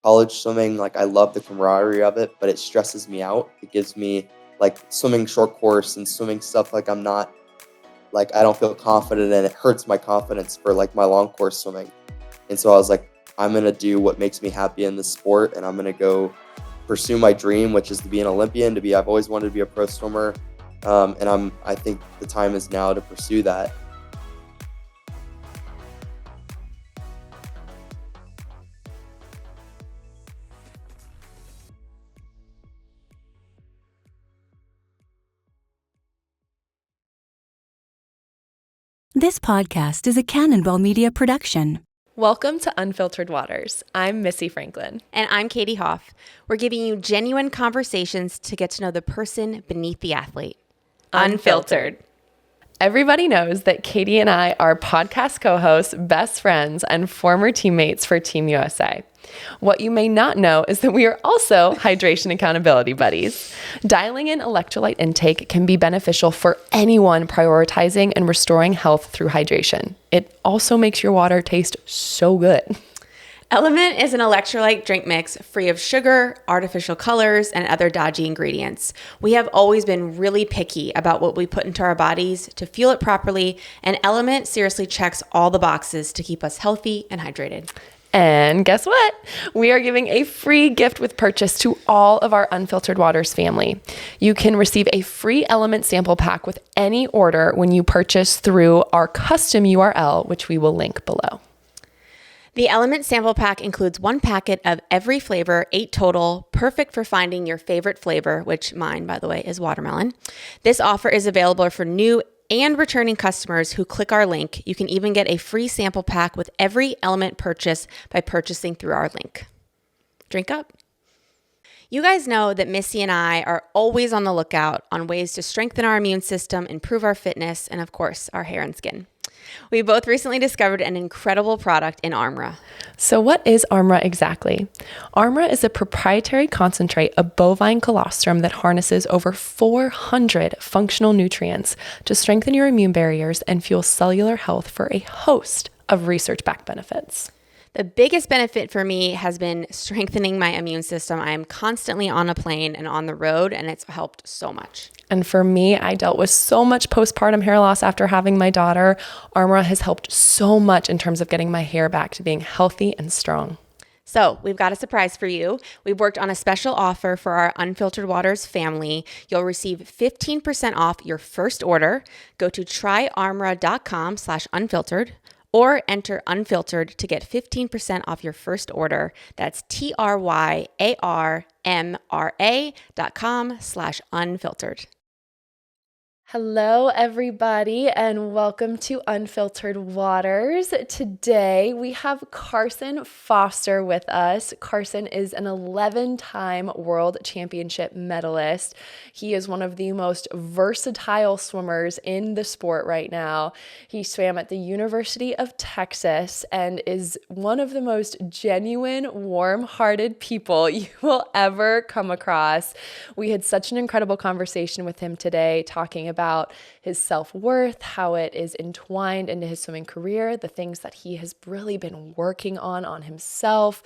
college swimming, like I love the camaraderie of it, but it stresses me out. It gives me like swimming short course and swimming stuff like I'm not like I don't feel confident, and it hurts my confidence for like my long course swimming. And so I was like, I'm gonna do what makes me happy in this sport, and I'm gonna go pursue my dream, which is to be an Olympian. I've always wanted to be a pro swimmer, and I think the time is now to pursue that. This podcast is a Cannonball Media production. Welcome to Unfiltered Waters. I'm Missy Franklin. And I'm Katie Hoff. We're giving you genuine conversations to get to know the person beneath the athlete. Unfiltered. Everybody knows that Katie and I are podcast co-hosts, best friends, and former teammates for Team USA. What you may not know is that we are also hydration accountability buddies. Dialing in electrolyte intake can be beneficial for anyone prioritizing and restoring health through hydration. It also makes your water taste so good. Element is an electrolyte drink mix free of sugar, artificial colors, and other dodgy ingredients. We have always been really picky about what we put into our bodies to fuel it properly, and Element seriously checks all the boxes to keep us healthy and hydrated. And guess what? We are giving a free gift with purchase to all of our Unfiltered Waters family. You can receive a free Element sample pack with any order when you purchase through our custom URL, which we will link below. The Element sample pack includes 1 packet of every flavor, 8 total, perfect for finding your favorite flavor, which mine, by the way, is watermelon. This offer is available for new and returning customers who click our link. You can even get a free sample pack with every Element purchase by purchasing through our link. Drink up. You guys know that Missy and I are always on the lookout on ways to strengthen our immune system, improve our fitness, and of course, our hair and skin. We both recently discovered an incredible product in Armra. So what is Armra exactly? Armra is a proprietary concentrate of bovine colostrum that harnesses over 400 functional nutrients to strengthen your immune barriers and fuel cellular health for a host of research-backed benefits. The biggest benefit for me has been strengthening my immune system. I am constantly on a plane and on the road, and it's helped so much. And for me, I dealt with so much postpartum hair loss after having my daughter. Armra has helped so much in terms of getting my hair back to being healthy and strong. So we've got a surprise for you. We've worked on a special offer for our Unfiltered Waters family. You'll receive 15% off your first order. Go to tryarmra.com/unfiltered. or enter Unfiltered to get 15% off your first order. That's tryarmra.com/unfiltered. Hello, everybody, and welcome to Unfiltered Waters. Today, we have Carson Foster with us. Carson is an 11-time World Championship medalist. He is one of the most versatile swimmers in the sport right now. He swam at the University of Texas and is one of the most genuine, warm-hearted people you will ever come across. We had such an incredible conversation with him today, talking about his self-worth, how it is entwined into his swimming career, the things that he has really been working on himself,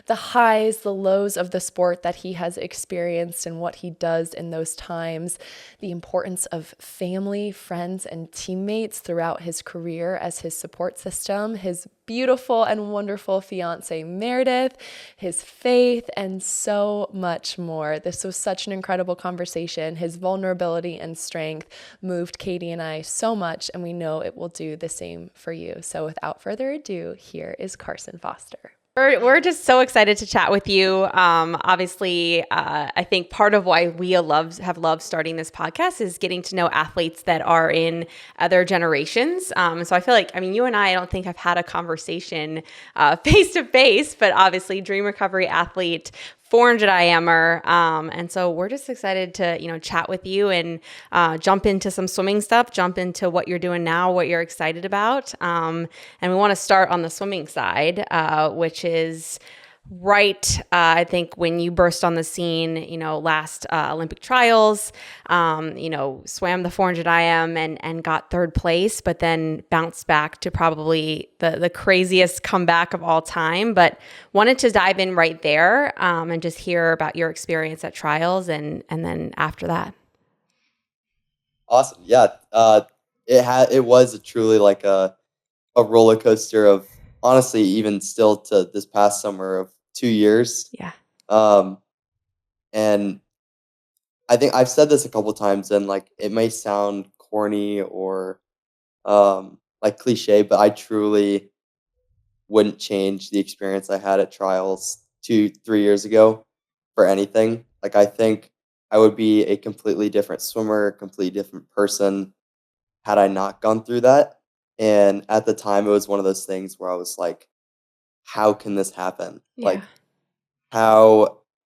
the highs, the lows of the sport that he has experienced and what he does in those times, the importance of family, friends, and teammates throughout his career as his support system, his beautiful and wonderful fiancée Meredith, his faith, and so much more. This was such an incredible conversation. His vulnerability and strength moved Katie and I so much, and we know it will do the same for you. So without further ado, here is Carson Foster. We're just so excited to chat with you. Obviously, I think part of why we have loved starting this podcast is getting to know athletes that are in other generations. So I feel like, you and I don't think I've had a conversation face to face, but obviously dream recovery athlete, 400 IMer. And so we're just excited to, chat with you and jump into some swimming stuff, jump into what you're doing now, what you're excited about. And we want to start on the swimming side, which is right, I think when you burst on the scene, last Olympic trials, swam the 400 IM and got third place, but then bounced back to probably the craziest comeback of all time. But wanted to dive in right there and just hear about your experience at trials and then after that. Awesome. Yeah. It was truly like a roller coaster of, honestly, even still to this past summer, of 2 years. Yeah. And I think I've said this a couple times, and like it may sound corny or like cliche, but I truly wouldn't change the experience I had at trials 2-3 years ago for anything. Like, I think I would be a completely different swimmer, a completely different person had I not gone through that. And at the time, it was one of those things where I was like, how can this happen? Yeah. Like,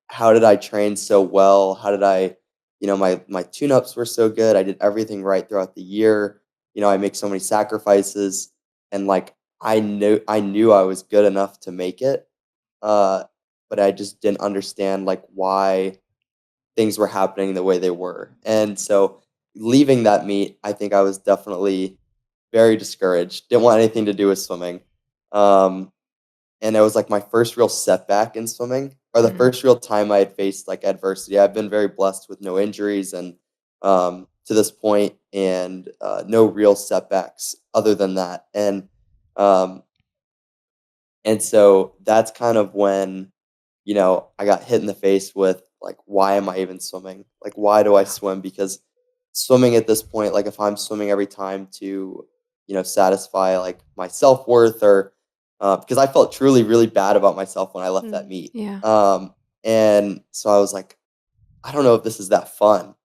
how did I train so well? How did I, my tune-ups were so good. I did everything right throughout the year. I make so many sacrifices, and like I knew I was good enough to make it. But I just didn't understand like why things were happening the way they were. And so leaving that meet, I think I was definitely very discouraged. Didn't want anything to do with swimming. And it was like my first real setback in swimming, or the first real time I had faced like adversity. I've been very blessed with no injuries and to this point, and no real setbacks other than that. Um, and so that's kind of when, I got hit in the face with like, why am I even swimming? Like, why do I swim? Because swimming at this point, like if I'm swimming every time to, satisfy like my self-worth, or because I felt truly really bad about myself when I left that meet. Yeah. And so I was like, I don't know if this is that fun.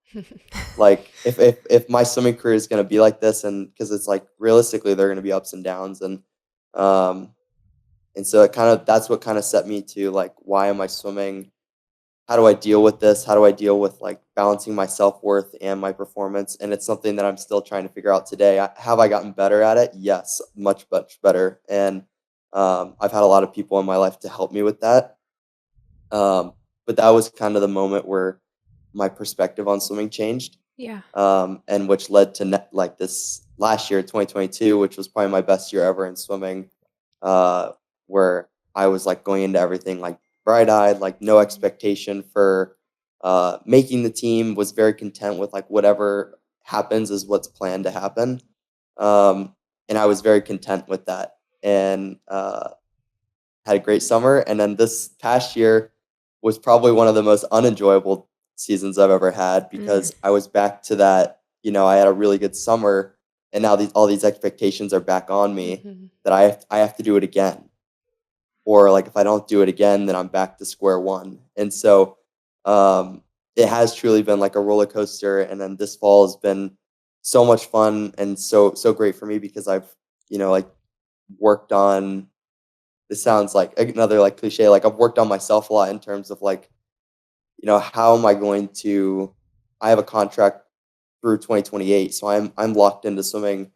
Like if my swimming career is going to be like this, and because it's like realistically there are going to be ups and downs, and so that's what kind of set me to like, why am I swimming? How do I deal with this? How do I deal with like balancing my self-worth and my performance? And it's something that I'm still trying to figure out today. Have I gotten better at it? Yes, much, much better. And I've had a lot of people in my life to help me with that. But that was kind of the moment where my perspective on swimming changed. Yeah. And which led to like this last year, 2022, which was probably my best year ever in swimming, where I was like going into everything like bright-eyed, like no expectation for making the team, was very content with like whatever happens is what's planned to happen. And I was very content with that, and had a great summer. And then this past year was probably one of the most unenjoyable seasons I've ever had, because I was back to that, I had a really good summer, and now all these expectations are back on me that I have to do it again. Or like if I don't do it again, then I'm back to square one. And so it has truly been like a roller coaster. And then this fall has been so much fun and so great for me, because I've like worked on. This sounds like another like cliche. Like I've worked on myself a lot in terms of like, how am I going to? I have a contract through 2028, so I'm locked into swimming,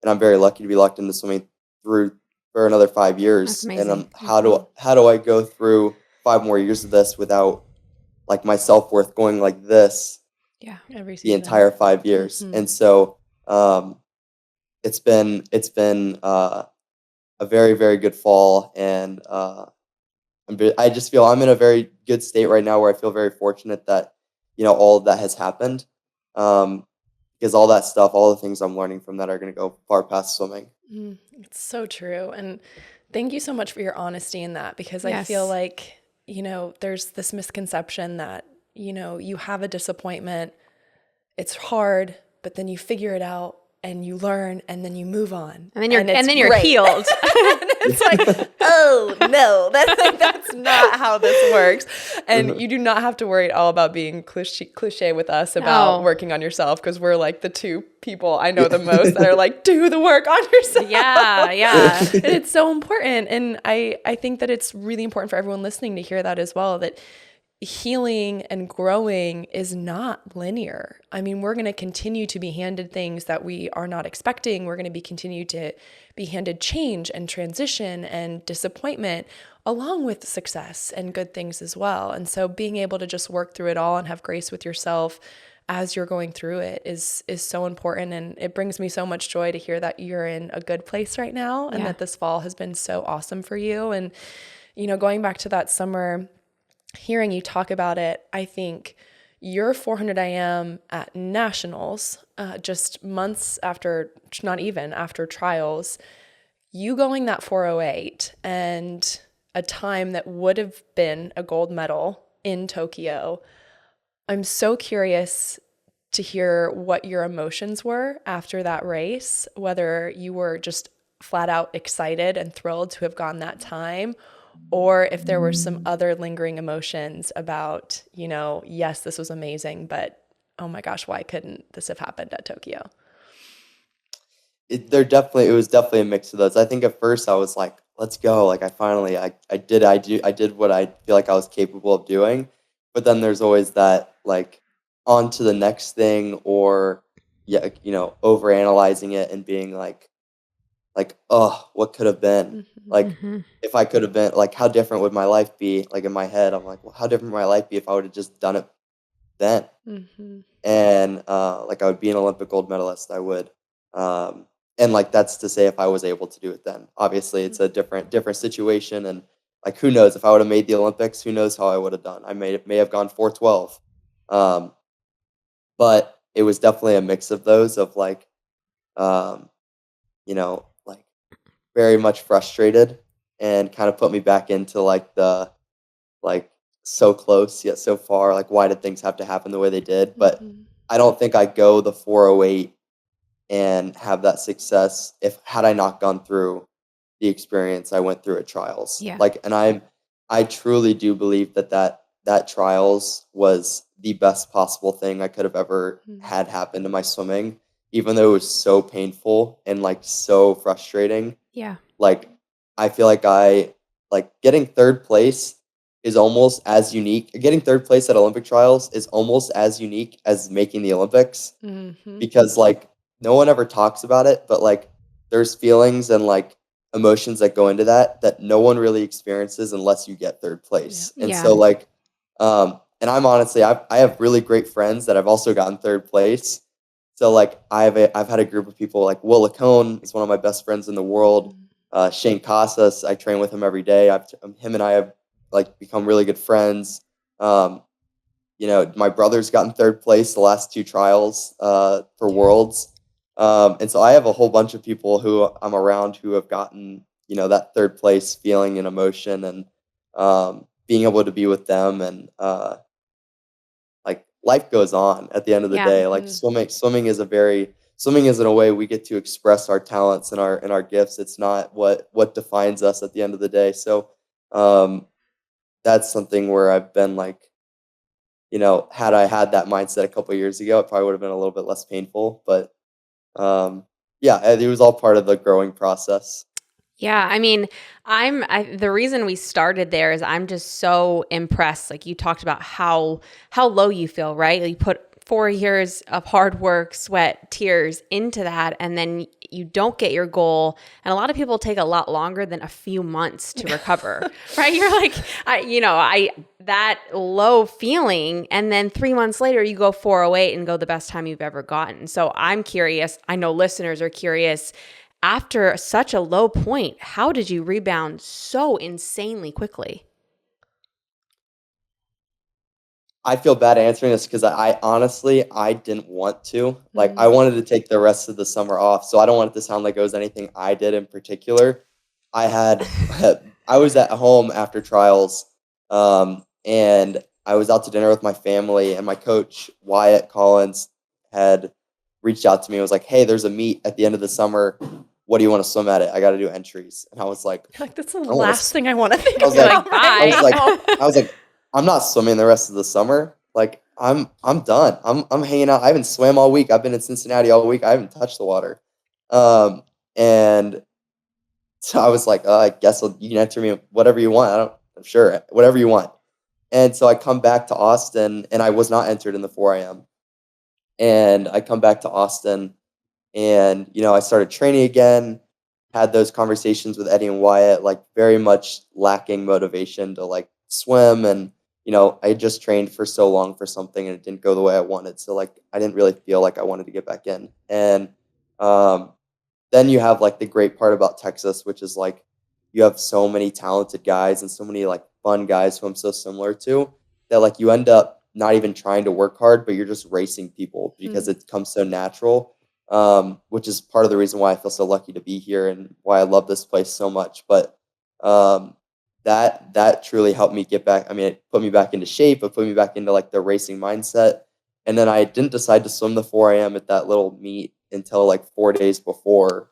and I'm very lucky to be locked into swimming for another 5 years. That's amazing. And how do I go through 5 more years of this without like my self-worth going like this? Yeah, every the season. entire 5 years. And so it's been a very, very good fall, and I just feel I'm in a very good state right now, where I feel very fortunate that all of that has happened, because all that stuff, all the things I'm learning from that are going to go far past swimming. It's so true. And thank you so much for your honesty in that, because I Yes. feel like, there's this misconception that, you have a disappointment, it's hard, but then you figure it out and you learn and then you move on. And then you're great. healed. It's like, oh no, that's not how this works. And you do not have to worry at all about being cliche with us about working on yourself, because we're like the two people I know the most that are like, do the work on yourself. Yeah. And it's so important. And I think that it's really important for everyone listening to hear that as well, that healing and growing is not linear. I mean, we're going to continue to be handed things that we are not expecting. We're going to be continue to be handed change and transition and disappointment along with success and good things as well. And so being able to just work through it all and have grace with yourself as you're going through it is so important. And it brings me so much joy to hear that you're in a good place right now and that this fall has been so awesome for you. And, you know, going back to that summer, hearing you talk about it, I think your 400 IM at nationals, just months after, not even after trials, you going that 408 and a time that would have been a gold medal in Tokyo. I'm so curious to hear what your emotions were after that race, whether you were just flat out excited and thrilled to have gone that time, or if there were some other lingering emotions about, you know, yes, this was amazing, but oh my gosh, why couldn't this have happened at Tokyo? It was definitely a mix of those. I think at first I was like, let's go. Like I did what I feel like I was capable of doing. But then there's always that like on to the next thing, or yeah, you know, over analyzing it and being like, oh, what could have been? Like if I could have been, like, how different would my life be? Like in my head, I'm like, well, how different would my life be if I would have just done it then? And like I would be an Olympic gold medalist. I would. And like that's to say if I was able to do it then. Obviously, it's a different situation, and like who knows if I would have made the Olympics? Who knows how I would have done? I may have gone 412. But it was definitely a mix of those of like, um, you know, like very much frustrated, and kind of put me back into like the like so close yet so far. Like why did things have to happen the way they did? But I don't think I go the 408 and have that success if had I not gone through the experience I went through at trials. Yeah. Like, and I truly do believe that trials was the best possible thing I could have ever had happen to my swimming, even though it was so painful and like so frustrating. Yeah. Like, I feel like getting third place is almost as unique. Getting third place at Olympic trials is almost as unique as making the Olympics, because like no one ever talks about it, but like there's feelings and like emotions that go into that no one really experiences unless you get third place. And so like, and I'm honestly, I have really great friends that have also gotten third place. So like I've had a group of people like Will Lacone is one of my best friends in the world. Shane Casas, I train with him every day. Him and I have like become really good friends. You know, my brother's gotten third place the last two trials for Worlds. And so I have a whole bunch of people who I'm around who have gotten, you know, that third place feeling and emotion, and being able to be with them, and like life goes on at the end of the day. Like swimming is in a way we get to express our talents and our gifts. It's not what defines us at the end of the day. So that's something where I've been like, you know, had I had that mindset a couple of years ago, it probably would have been a little bit less painful. But yeah, it was all part of the growing process. Yeah, I mean, the reason we started there is I'm just so impressed. Like you talked about how low you feel, right? You put 4 years of hard work, sweat, tears into that, and then you don't get your goal. And a lot of people take a lot longer than a few months to recover, right? You're like, that low feeling, and then 3 months later you go 408 and go the best time you've ever gotten. So I'm curious, I know listeners are curious, after such a low point, how did you rebound so insanely quickly? I feel bad answering this because I honestly didn't want to. Like I wanted to take the rest of the summer off, so I don't want it to sound like it was anything I did in particular. I was at home after trials, and I was out to dinner with my family, and my coach Wyatt Collins had reached out to me and was like, "Hey, there's a meet at the end of the summer. What do you want to swim at it? I got to do entries." And I was like, that's the last thing I want to think I was about. like, I was like, I'm not swimming the rest of the summer. Like I'm done. I'm hanging out. I haven't swam all week. I've been in Cincinnati all week. I haven't touched the water. And so I was like, I guess you can enter me whatever you want. I'm sure whatever you want. And so I come back to Austin, and I was not entered in the 4 a.m. And I come back to Austin, and I started training again, had those conversations with Eddie and Wyatt, like very much lacking motivation to like swim. And I had just trained for so long for something, and it didn't go the way I wanted. So like I didn't really feel like I wanted to get back in. And um, then you have like the great part about Texas, which is like you have so many talented guys and so many like fun guys who I'm so similar to, that like you end up not even trying to work hard, but you're just racing people because it comes so natural. Which is part of the reason why I feel so lucky to be here and why I love this place so much. But um, that truly helped me get back. I mean, it put me back into shape. It put me back into like the racing mindset. And then I didn't decide to swim the 4 a.m. at that little meet until like 4 days before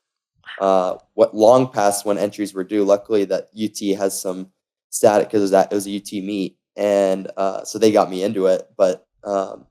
what long past when entries were due. Luckily, that UT has some static because it was a UT meet, and so they got me into it. But and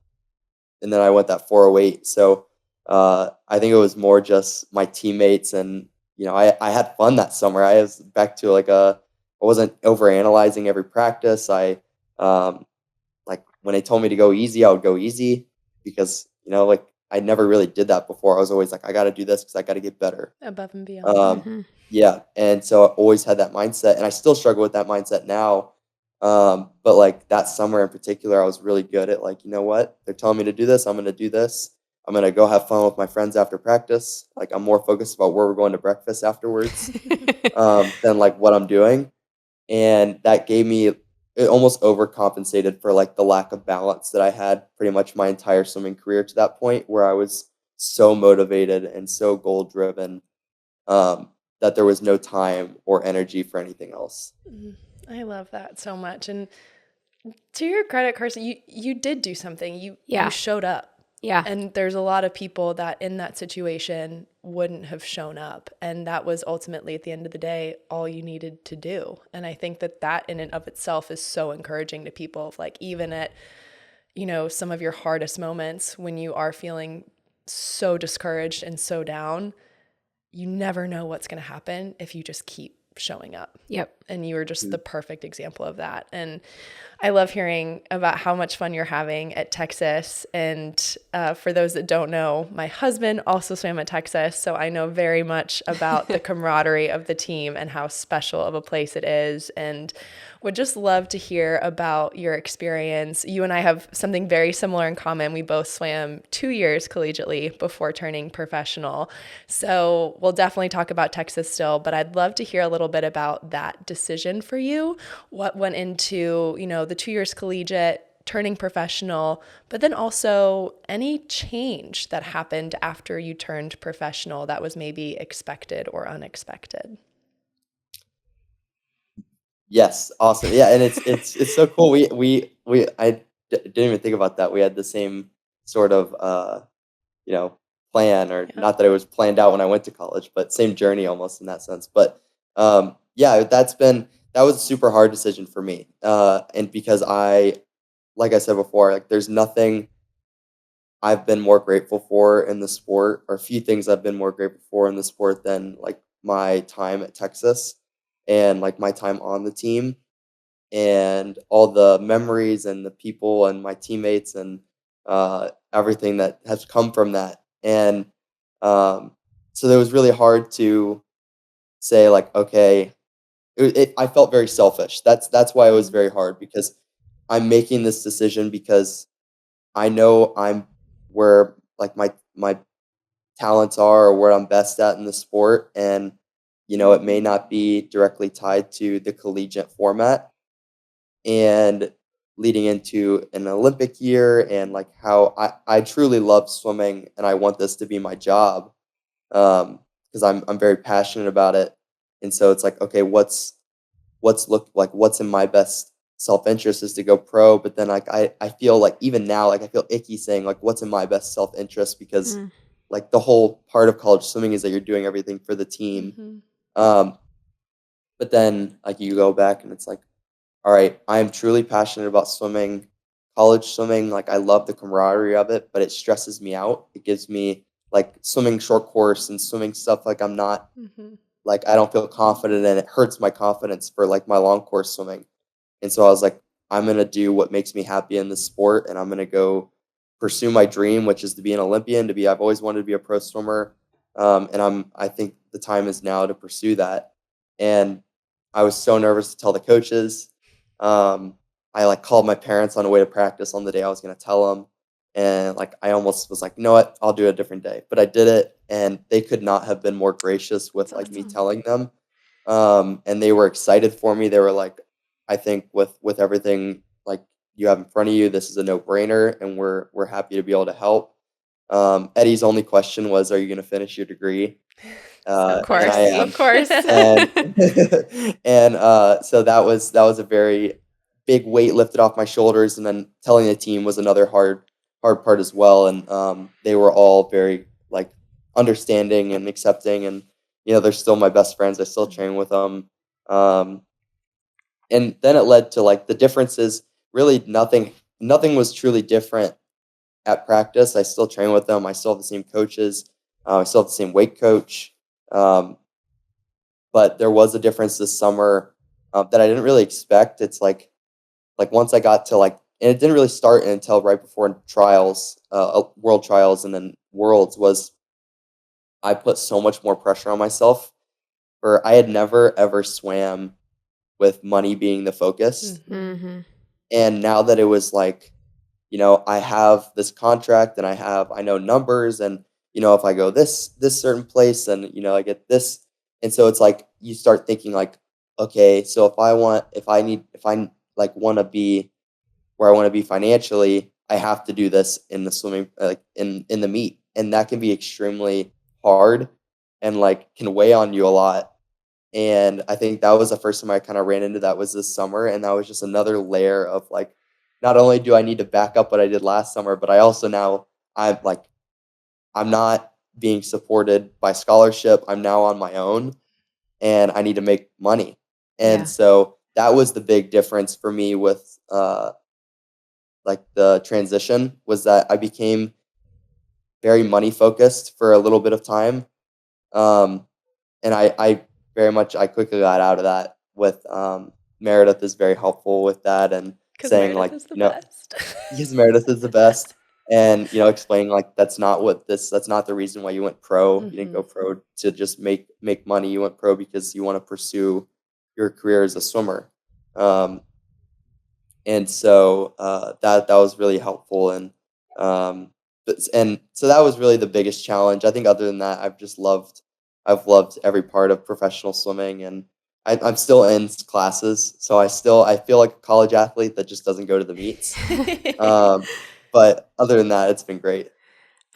then I went that 4:08. So I think it was more just my teammates, and I had fun that summer. I was back to like I wasn't over analyzing every practice. I like when they told me to go easy, I would go easy because like I never really did that before. I was always like, I got to do this because I got to get better. Above and beyond. Yeah, and so I always had that mindset, and I still struggle with that mindset now. But like that summer in particular, I was really good at like, you know what? They're telling me to do this. I'm going to do this. I'm going to go have fun with my friends after practice. Like I'm more focused about where we're going to breakfast afterwards than like what I'm doing. And that gave me, it almost overcompensated for like the lack of balance that I had pretty much my entire swimming career to that point, where I was so motivated and so goal driven that there was no time or energy for anything else. I love that so much. And to your credit, Carson, you did do something. You showed up. Yeah. And there's a lot of people that in that situation wouldn't have shown up. And that was ultimately, at the end of the day, all you needed to do. And I think that in and of itself is so encouraging to people. Like even at, some of your hardest moments when you are feeling so discouraged and so down, you never know what's going to happen if you just keep showing up. Yep. And you were just the perfect example of that. And I love hearing about how much fun you're having at Texas. And for those that don't know, my husband also swam at Texas. So I know very much about the camaraderie of the team and how special of a place it is. And would just love to hear about your experience. You and I have something very similar in common. We both swam 2 years collegiately before turning professional. So we'll definitely talk about Texas still, but I'd love to hear a little bit about that decision for you. What went into, the 2 years collegiate, turning professional, but then also any change that happened after you turned professional that was maybe expected or unexpected. Yes, awesome. Yeah, and it's so cool. Didn't even think about that. We had the same sort of plan, or not that it was planned out when I went to college, but same journey almost in that sense. But yeah, that was a super hard decision for me. And because like I said before, like there's nothing I've been more grateful for in the sport, or a few things I've been more grateful for in the sport than like my time at Texas and like my time on the team and all the memories and the people and my teammates and everything that has come from that. And so it was really hard to say like, okay, I felt very selfish. That's why it was very hard, because I'm making this decision because I know I'm where like my talents are, or where I'm best at in the sport, and it may not be directly tied to the collegiate format, and leading into an Olympic year, and like how I truly love swimming and I want this to be my job, because I'm very passionate about it. And so it's like, okay, what's in my best self-interest is to go pro. But then like I feel like even now, like I feel icky saying like what's in my best self-interest, because like the whole part of college swimming is that you're doing everything for the team. But then like you go back and it's like, all right, I'm truly passionate about swimming, college swimming. Like I love the camaraderie of it, but it stresses me out. It gives me like swimming short course and swimming stuff like I'm not like I don't feel confident, and it hurts my confidence for like my long course swimming. And so I was like, I'm going to do what makes me happy in the sport, and I'm going to go pursue my dream, which is to be an Olympian, I've always wanted to be a pro swimmer. And I think the time is now to pursue that. And I was so nervous to tell the coaches. I like called my parents on the way to practice on the day I was going to tell them. And like, I almost was like, you know what, I'll do it a different day, but I did it. And they could not have been more gracious with That's like me awesome. telling them. And they were excited for me. They were like, I think with everything like you have in front of you, this is a no-brainer, and we're happy to be able to help. Eddie's only question was, "Are you going to finish your degree?" Of And I course. am. Of course. And so that was a very big weight lifted off my shoulders, and then telling the team was another hard part as well. And they were all very like understanding and accepting, and they're still my best friends. I still train with them. Um, and then it led to like the differences. Really, nothing was truly different at practice. I still train with them. I still have the same coaches. I still have the same weight coach. Um, but there was a difference this summer that I didn't really expect. It's like once I got to like, and it didn't really start until right before trials, world trials, and then worlds. Was I put so much more pressure on myself. For I had never ever swam with money being the focus. Mm-hmm. And now that it was like, I have this contract, and I know numbers, and if I go this certain place, and I get this. And so it's like you start thinking like, okay, so if I like want to be where I want to be financially, I have to do this in the swimming, like in the meet. And that can be extremely hard, and like can weigh on you a lot. And I think that was the first time I kind of ran into that, was this summer. And that was just another layer of like, not only do I need to back up what I did last summer, but I also now I'm not being supported by scholarship. I'm now on my own, and I need to make money. And Yeah. so that was the big difference for me with like the transition, was that I became very money focused for a little bit of time. And I very much, I quickly got out of that with Meredith is very helpful with that, and Because saying Meredith like, is the best. because Meredith is the best, and explaining like that's not the reason why you went pro. You didn't go pro to just make money. You went pro because you want to pursue your career as a swimmer. And so that was really helpful. And so that was really the biggest challenge. I think other than that, I've loved every part of professional swimming, and I'm still in classes, so I feel like a college athlete that just doesn't go to the meets. But other than that, it's been great.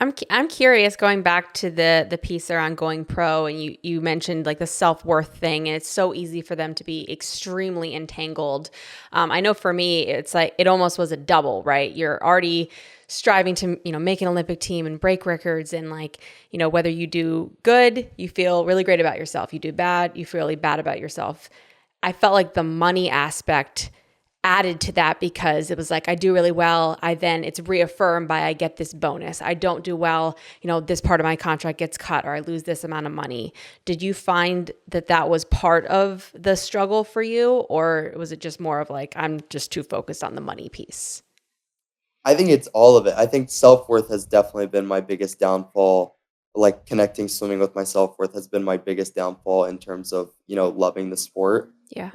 I'm curious, going back to the piece around going pro, and you mentioned like the self-worth thing, and it's so easy for them to be extremely entangled. I know for me, it's like it almost was a double, right? You're already striving to make an Olympic team and break records, and like whether you do good, you feel really great about yourself. You do bad, you feel really bad about yourself. I felt like the money aspect added to that, because it was like, I do really well. It's reaffirmed by I get this bonus. I don't do well, this part of my contract gets cut, or I lose this amount of money. Did you find that was part of the struggle for you, or was it just more of like, I'm just too focused on the money piece? I think it's all of it. I think self-worth has definitely been my biggest downfall. Like connecting swimming with my self-worth has been my biggest downfall in terms of, loving the sport. Yeah.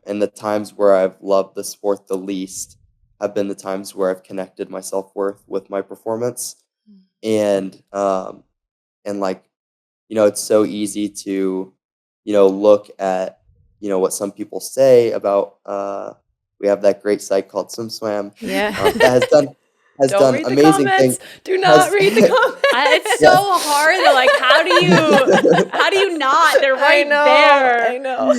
And the times where I've loved the sport the least have been the times where I've connected my self-worth with my performance. And like, it's so easy to, look at, what some people say about we have that great site called SwimSwam. Yeah. That has Don't done read the amazing comments. things. Do not read the comments. It's so hard. They're like, how do you not? They're right there. I know.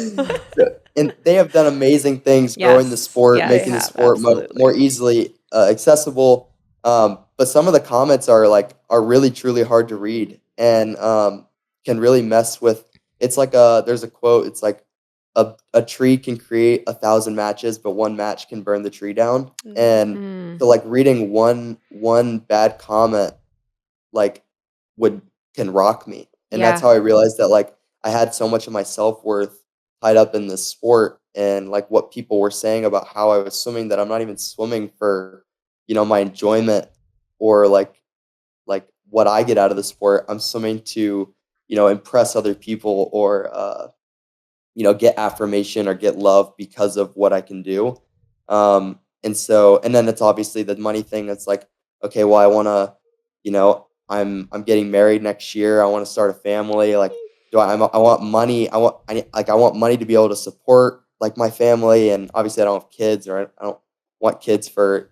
And they have done amazing things growing the sport, Yes, making they the have, sport absolutely. more easily accessible. But some of the comments are really truly hard to read, and can really mess with. It's like there's a quote. It's like a tree can create 1,000 matches, but one match can burn the tree down. And so like reading one bad comment like can rock me. And that's how I realized that like I had so much of my self-worth tied up in this sport, and like what people were saying about how I was swimming, that I'm not even swimming for, my enjoyment or like what I get out of the sport. I'm swimming to, impress other people or get affirmation or get love because of what I can do. And then it's obviously the money thing. It's like, okay, well, I want to, I'm getting married next year. I want to start a family. Like, I want money. I want money to be able to support like my family. And obviously I don't have kids, or I don't want kids for,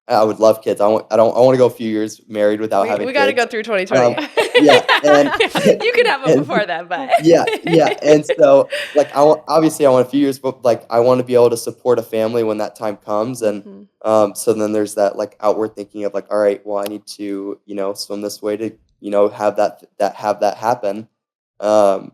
I would love kids. I want to go a few years married without having We got to kids. go through 2020. Yeah. And You could have it before then, but yeah. And so like obviously I want a few years, but like I want to be able to support a family when that time comes. And so then there's that like outward thinking of like, all right, well, I need to, swim this way to, have that happen. Um,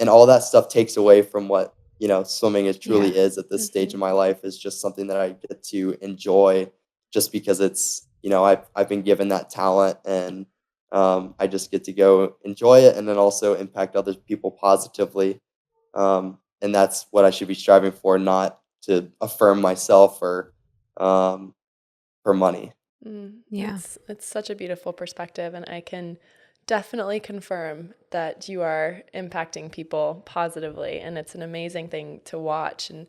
and all that stuff takes away from what, swimming is truly is at this stage of my life, is just something that I get to enjoy just because it's, I've been given that talent, and I just get to go enjoy it and then also impact other people positively. And that's what I should be striving for, not to affirm myself or for money. Yeah. It's such a beautiful perspective, and I can definitely confirm that you are impacting people positively, and it's an amazing thing to watch. And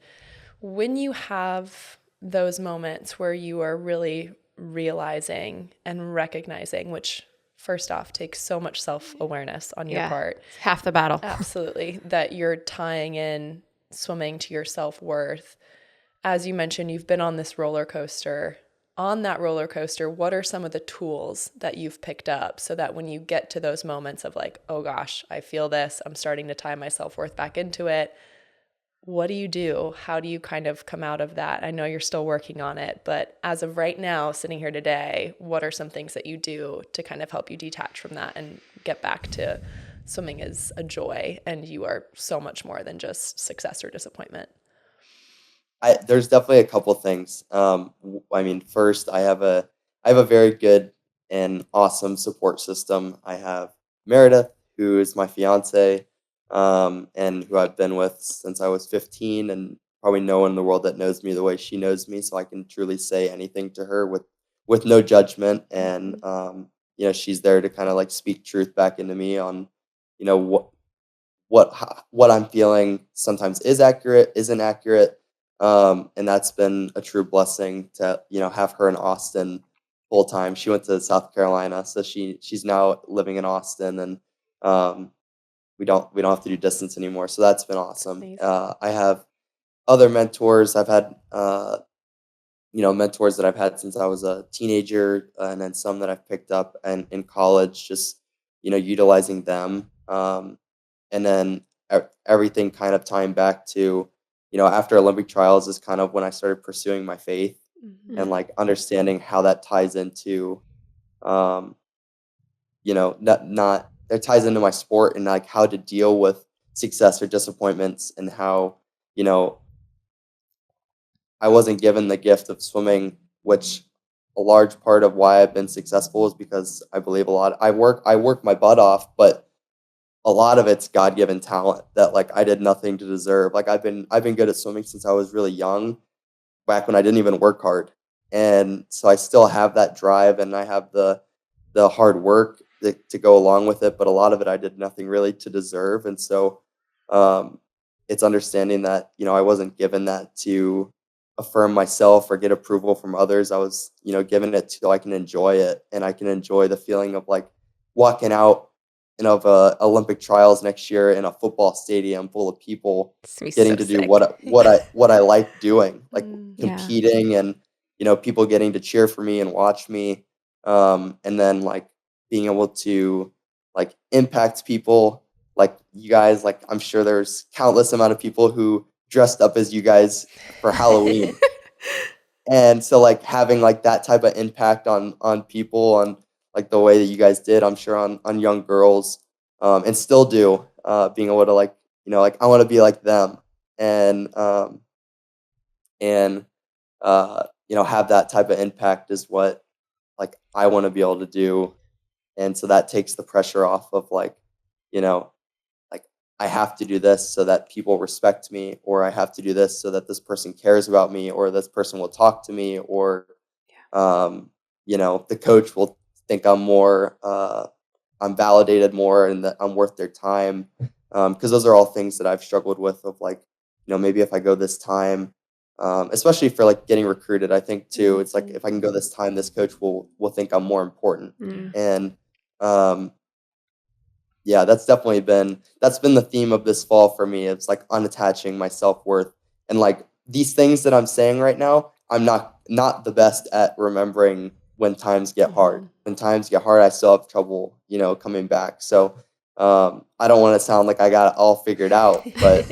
when you have those moments where you are really realizing and recognizing, which first off takes so much self-awareness on your part. It's half the battle. Absolutely. That you're tying in swimming to your self-worth. As you mentioned, you've been on this roller coaster. On that roller coaster, what are some of the tools that you've picked up so that when you get to those moments of like, oh gosh, I feel this, I'm starting to tie my self-worth back into it, what do you do? How do you kind of come out of that? I know you're still working on it, but as of right now, sitting here today, what are some things that you do to kind of help you detach from that and get back to swimming is a joy and you are so much more than just success or disappointment? There's definitely a couple things. I mean, first, I have a very good and awesome support system. I have Meredith, who is my fiance, and who I've been with since I was 15, and probably no one in the world that knows me the way she knows me, so I can truly say anything to her with no judgment. And she's there to kind of like speak truth back into me on, what I'm feeling sometimes is accurate, isn't accurate. And that's been a true blessing to, have her in Austin full time. She went to South Carolina, so she's now living in Austin, and we don't have to do distance anymore. So that's been awesome. Amazing. I have other mentors. I've had mentors that I've had since I was a teenager, and then some that I've picked up and in college, just utilizing them. And then everything kind of tying back to, after Olympic trials is kind of when I started pursuing my faith and like understanding how that ties into, not it ties into my sport and like how to deal with success or disappointments, and how, I wasn't given the gift of swimming, which a large part of why I've been successful is because I believe I work my butt off, but a lot of it's God-given talent that like I did nothing to deserve. Like I've been good at swimming since I was really young, back when I didn't even work hard. And so I still have that drive, and I have the hard work to go along with it, but a lot of it I did nothing really to deserve. And so it's understanding that, I wasn't given that to affirm myself or get approval from others. I was, given it so I can enjoy it, and I can enjoy the feeling of like walking out of Olympic trials next year in a football stadium full of people, getting to do what I like doing, like competing, and people getting to cheer for me and watch me, and then like being able to like impact people like you guys. Like I'm sure there's countless amount of people who dressed up as you guys for Halloween. And so like having like that type of impact on people, on like the way that you guys did, I'm sure on young girls, and still do, being able to like, like I want to be like them, and have that type of impact is what like I want to be able to do. And so that takes the pressure off of like, like I have to do this so that people respect me, or I have to do this so that this person cares about me, or this person will talk to me, or, the coach will think I'm validated more and that I'm worth their time. Because those are all things that I've struggled with of like, maybe if I go this time, especially for like getting recruited, I think too, it's like if I can go this time, this coach will think I'm more important. And yeah, that's been the theme of this fall for me. It's like unattaching my self-worth, and like these things that I'm saying right now, I'm not the best at remembering when times get hard. When times get hard, I still have trouble, coming back. So I don't want to sound like I got it all figured out, but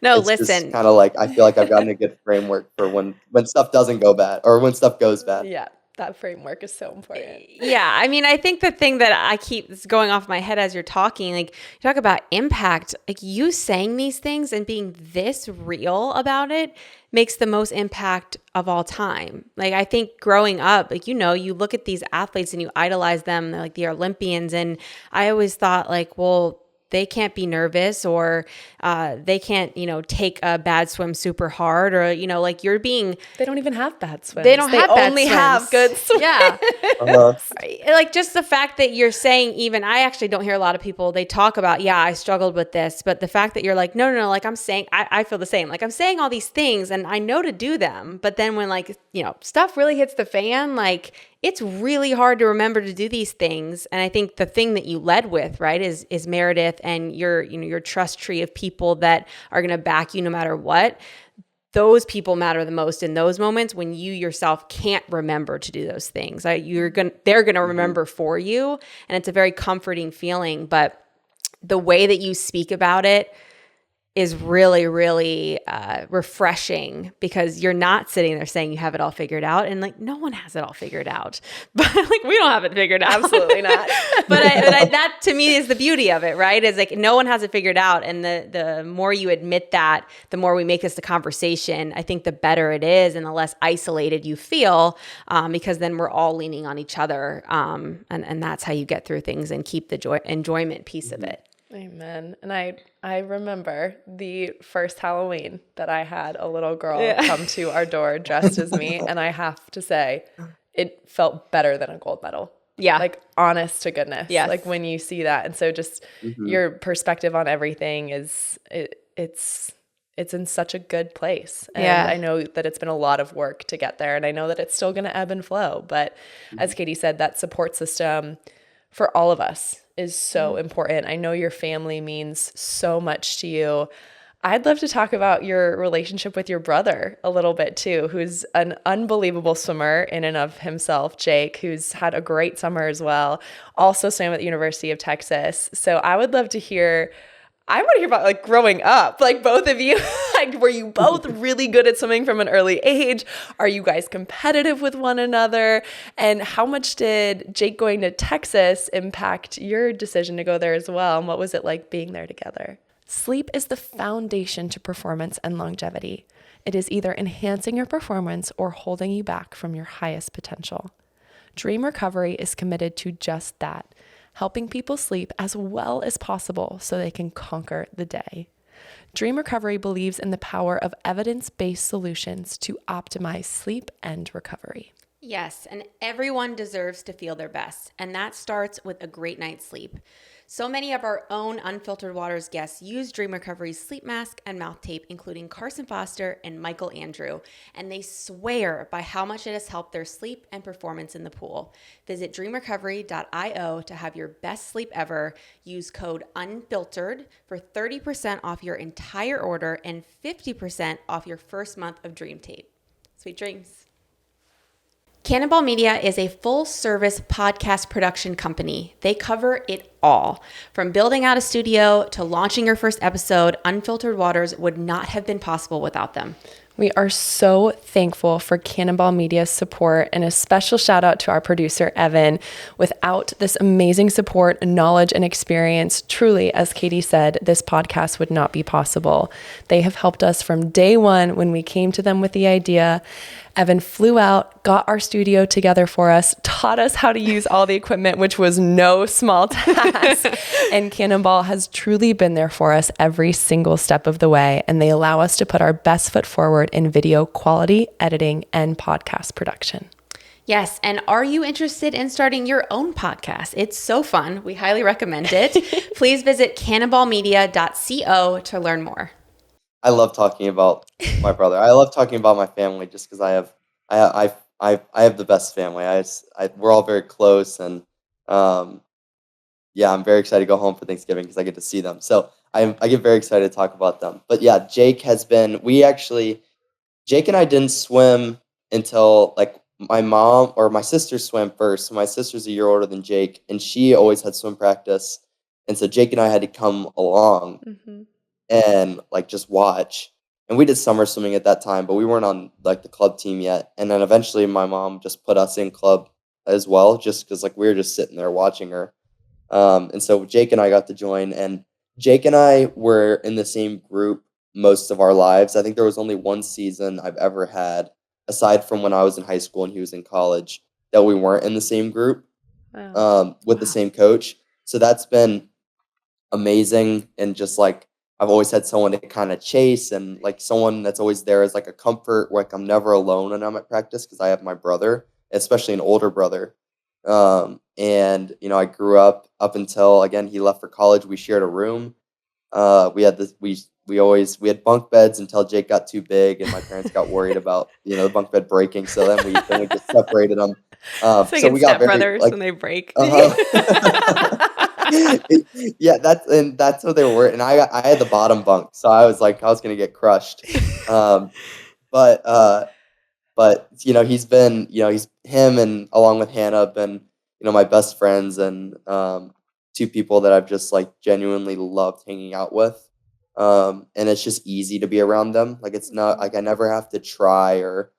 no, it's listen, just kind of like I feel like I've gotten a good framework for when stuff doesn't go bad or when stuff goes bad. Yeah, that framework is so important. Yeah, I mean, I think the thing that I keep is going off my head as you're talking, like you talk about impact, like you saying these things and being this real about it makes the most impact of all time. Like I think growing up, like, you look at these athletes and you idolize them, like the Olympians. And I always thought like, well, they can't be nervous or they can't, take a bad swim super hard or, like you're being... They don't even have bad swims. They don't have bad swims. They only have good swims. Yeah. Like just the fact that you're saying even, I actually don't hear a lot of people, they talk about, yeah, I struggled with this. But the fact that you're like, no, like I'm saying, I feel the same. Like I'm saying all these things and I know to do them. But then when like, stuff really hits the fan, like it's really hard to remember to do these things. And I think the thing that you led with, right, is Meredith and your trust tree of people that are going to back you no matter what. Those people matter the most in those moments when you yourself can't remember to do those things. They're going to remember for you. And it's a very comforting feeling. But the way that you speak about it is really, really refreshing because you're not sitting there saying you have it all figured out. And like, no one has it all figured out. But like, we don't have it figured out. Absolutely not. But that to me is the beauty of it, right? Is like, no one has it figured out. And the more you admit that, the more we make this a conversation, I think the better it is and the less isolated you feel because then we're all leaning on each other. And that's how you get through things and keep the enjoyment piece of it. Amen. And I remember the first Halloween that I had a little girl come to our door dressed as me. And I have to say, it felt better than a gold medal. Yeah. Like honest to goodness. Yes. Like when you see that. And so just your perspective on everything is, it's in such a good place. And I know that it's been a lot of work to get there. And I know that it's still going to ebb and flow. But as Katie said, that support system for all of us is so important. I know your family means so much to you. I'd love to talk about your relationship with your brother a little bit too, who's an unbelievable swimmer in and of himself, Jake, who's had a great summer as well, also swam at the University of Texas. So I would love to hear, I want to hear about like growing up, like both of you, like were you both really good at swimming from an early age? Are you guys competitive with one another? And how much did Jake going to Texas impact your decision to go there as well? And what was it like being there together? Sleep is the foundation to performance and longevity. It is either enhancing your performance or holding you back from your highest potential. Dream Recovery is committed to just that, helping people sleep as well as possible so they can conquer the day. Dream Recovery believes in the power of evidence-based solutions to optimize sleep and recovery. Yes, and everyone deserves to feel their best, and that starts with a great night's sleep. So many of our own Unfiltered Waters guests use Dream Recovery's sleep mask and mouth tape, including Carson Foster and Michael Andrew, and they swear by how much it has helped their sleep and performance in the pool. Visit dreamrecovery.io to have your best sleep ever. Use code UNFILTERED for 30% off your entire order and 50% off your first month of Dream Tape. Sweet dreams. Cannonball Media is a full-service podcast production company. They cover it all. From building out a studio to launching your first episode, Unfiltered Waters would not have been possible without them. We are so thankful for Cannonball Media's support, and a special shout out to our producer, Evan. Without this amazing support, knowledge, and experience, truly, as Katie said, this podcast would not be possible. They have helped us from day one when we came to them with the idea. Evan flew out, got our studio together for us, taught us how to use all the equipment, which was no small task. And Cannonball has truly been there for us every single step of the way. And they allow us to put our best foot forward in video quality, editing, and podcast production. Yes. And are you interested in starting your own podcast? It's so fun. We highly recommend it. Please visit cannonballmedia.co to learn more. I love talking about my brother. I love talking about my family just because I have the best family. We're all very close, and yeah, I'm very excited to go home for Thanksgiving because I get to see them. So I get very excited to talk about them. But yeah, Jake and I didn't swim until like my mom or my sister swam first. So my sister's a year older than Jake, and she always had swim practice. And so Jake and I had to come along and like just watch. And we did summer swimming at that time, but we weren't on like the club team yet. And then eventually my mom just put us in club as well, just because like we were just sitting there watching her. And so Jake and I got to join, and Jake and I were in the same group most of our lives. I think there was only one season I've ever had, aside from when I was in high school and he was in college, that we weren't in the same group with the same coach. So that's been amazing. And just like, I've always had someone to kind of chase, and like someone that's always there as like a comfort, where like I'm never alone when I'm at practice because I have my brother, especially an older brother. And you know, I grew up until again he left for college. We shared a room. We had we had bunk beds until Jake got too big, and my parents got worried about the bunk bed breaking. So then we just separated them. So we got brothers when they break. Yeah, that's what they were. And I had the bottom bunk, so I was gonna get crushed. But he's him and along with Hannah have been my best friends, and two people that I've just like genuinely loved hanging out with. And it's just easy to be around them. Like it's not like I never have to try or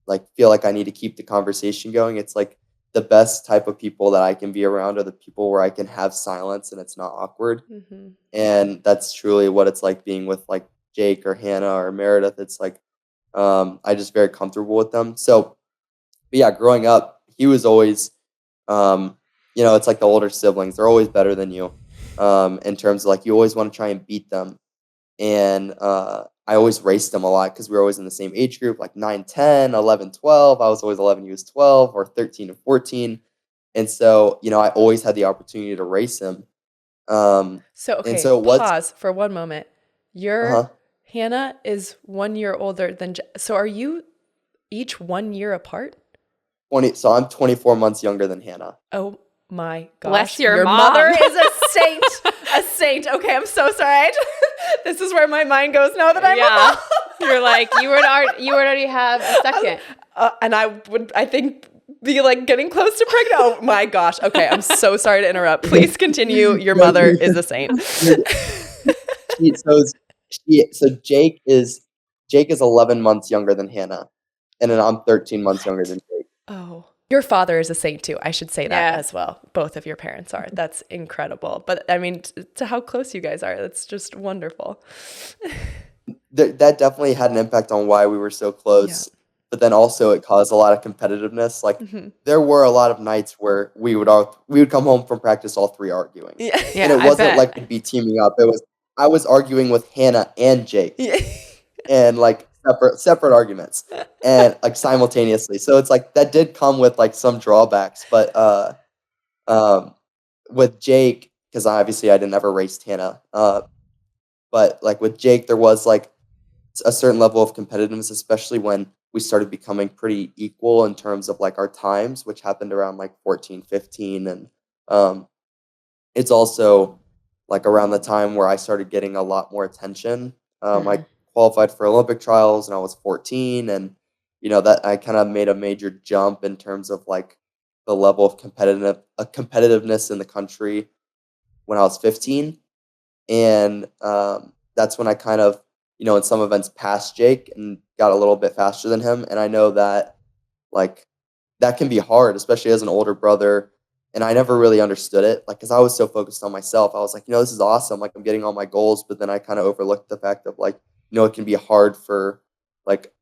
like feel like I need to keep the conversation going. It's like the best type of people that I can be around are the people where I can have silence and it's not awkward. And that's truly what it's like being with like Jake or Hannah or Meredith. It's like I just very comfortable with them. So, but yeah, growing up, he was always, it's like the older siblings. They're always better than you in terms of like you always want to try and beat them. And I always raced them a lot because we were always in the same age group, like 9, 10, 11, 12. I was always 11, he was 12, or 13 and 14. And so, I always had the opportunity to race him. Pause for one moment. Your Hannah is 1 year older than, so are you each 1 year apart? So I'm 24 months younger than Hannah. Oh my gosh. Bless your mom. Mother is a saint. A saint. Okay, I'm so sorry. This is where my mind goes now that I'm a mom. You're like, you would already have a second. And I would, I think, be like getting close to pregnant. Oh my gosh. Okay, I'm so sorry to interrupt. Please continue. Your mother is a saint. So Jake is 11 months younger than Hannah, and then I'm 13 months younger than Jake. Oh, your father is a saint too. I should say that as well. Both of your parents are. That's incredible. But I mean, to how close you guys are, that's just wonderful. That definitely had an impact on why we were so close. Yeah. But then also it caused a lot of competitiveness. Like there were a lot of nights where we would come home from practice all three arguing. Yeah. And it wasn't like we'd be teaming up. It was I was arguing with Hannah and Jake. And like separate arguments and like simultaneously. So it's like that did come with like some drawbacks, but with Jake, because obviously I didn't ever race Hannah, but like with Jake there was like a certain level of competitiveness, especially when we started becoming pretty equal in terms of like our times, which happened around like 14, 15. And it's also like around the time where I started getting a lot more attention. I qualified for Olympic trials and I was 14, and that I kind of made a major jump in terms of like the level of competitiveness in the country when I was 15. And that's when I kind of in some events passed Jake and got a little bit faster than him. And I know that like that can be hard, especially as an older brother. And I never really understood it, like, because I was so focused on myself. I was like, this is awesome. Like, I'm getting all my goals. But then I kind of overlooked the fact of, like, it can be hard for like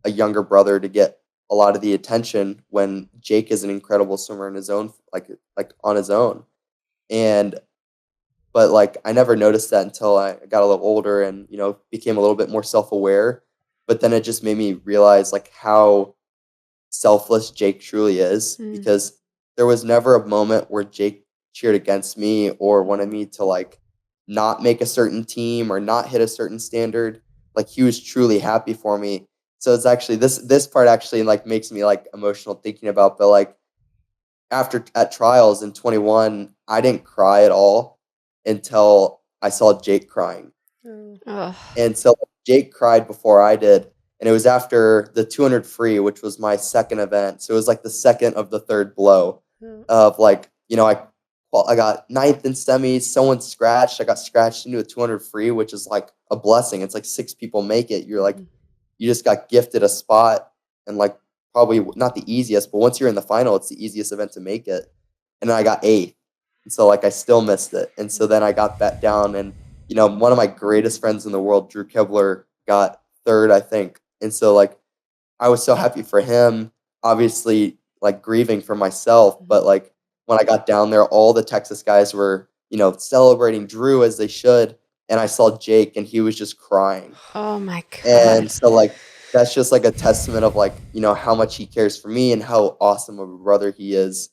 a younger brother to get a lot of the attention when Jake is an incredible swimmer in his own, like on his own. And but like I never noticed that until I got a little older and became a little bit more self-aware. But then it just made me realize like how selfless Jake truly is, because there was never a moment where Jake cheered against me or wanted me to like not make a certain team or not hit a certain standard. Like he was truly happy for me. So it's actually this part actually like makes me like emotional thinking about, but like after at trials in 21, I didn't cry at all until I saw Jake crying. Oh. And so Jake cried before I did. And it was after the 200 free, which was my second event. So it was like the second of the third blow of like, I got ninth in semis, someone scratched. I got scratched into a 200 free, which is like a blessing. It's like 6 people make it. You're like, you just got gifted a spot, and like probably not the easiest, but once you're in the final, it's the easiest event to make it. And then I got 8th. And so like I still missed it. And so then I got back down, and one of my greatest friends in the world, Drew Kibler, got 3rd, I think. And so like I was so happy for him, obviously like grieving for myself, but like when I got down there, all the Texas guys were, celebrating Drew as they should. And I saw Jake and he was just crying. Oh my God. And so like that's just like a testament of like, how much he cares for me and how awesome of a brother he is.